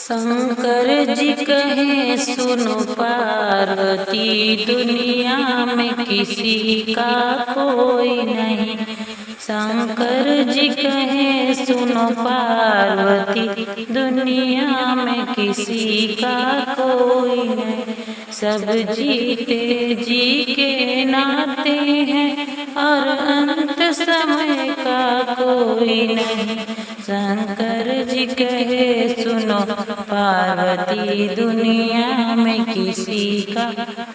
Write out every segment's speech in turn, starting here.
शंकर जी कहे सुनो पार्वती, दुनिया में किसी का कोई नहीं। शंकर जी कहे सुनो पार्वती, दुनिया में किसी का कोई नहीं। सब जीते जी के नाते हैं और अंत समय का कोई नहीं। शंकर जी कहे सुनो पार्वती, दुनिया में किसी का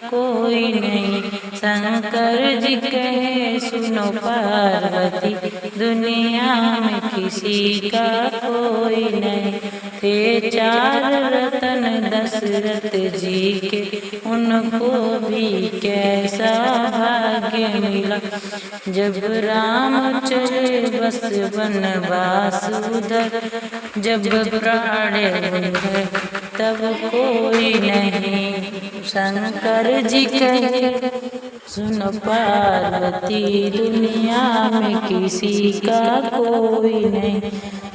कोई नहीं। शंकर जी कहे सुनो पार्वती, दुनिया में किसी का कोई नहीं। थे चार रतन दशरथ जी के, उनको भी कैसा भाग्य मिला। जब राम चले बस वनवास उधर, जब प्राण है तब कोई नहीं। शंकर जी कहे सुनो पार्वती, दुनिया में किसी का कोई नहीं।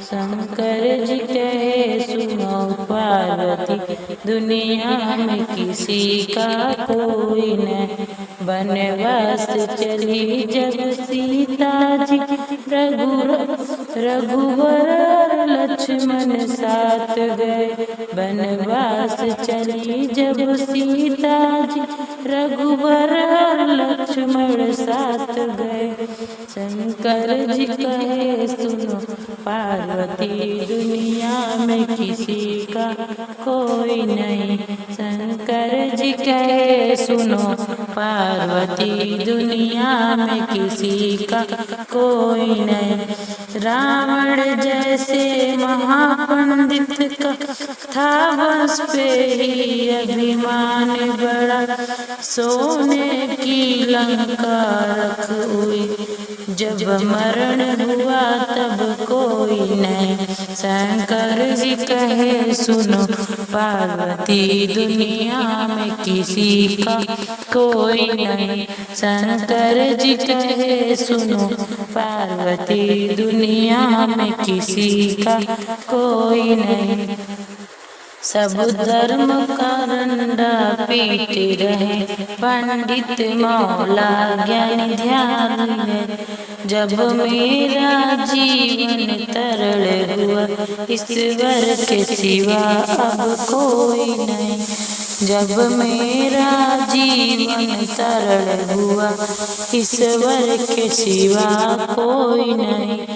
शंकर जी कहे सुनो पार्वती, दुनिया में किसी का कोई नहीं। वनवास चली जब सीता जी, रघुवर लक्ष्मण साथ गए। वनवास चली जब सीता जी, रघुवर लक्ष्मण साथ गए। शंकर जी कहे सुनो पार्वती, दुनिया में किसी का कोई नहीं। शंकर जी कहे सुनो पार्वती, दुनिया में किसी का कोई नहीं। रावण जैसे महापंडित का था बस पे ही अभिमान बड़ा। सोने की लंका रख हुई, जब मरण हुआ तब कोई नहीं। शंकर जी कहे सुनो पार्वती, दुनिया में किसी का कोई नहीं। शंकर जी कहे सुनो पार्वती, दुनिया में किसी का कोई नहीं। सब धर्म का रंडा पीते रहे, पंडित मौला ज्ञान ध्यान में। जब मेरा जीवन तरल हुआ, ईश्वर के सिवा अब कोई नहीं। जब मेरा जीवन तरल हुआ, ईश्वर के सिवा कोई नहीं।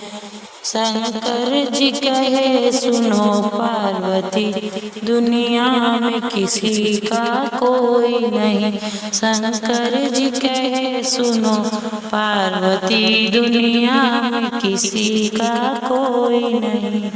शंकर जी कहे सुनो पार्वती, दुनिया में किसी का कोई नहीं। शंकर जी कहे सुनो पार्वती, दुनिया में किसी का कोई नहीं।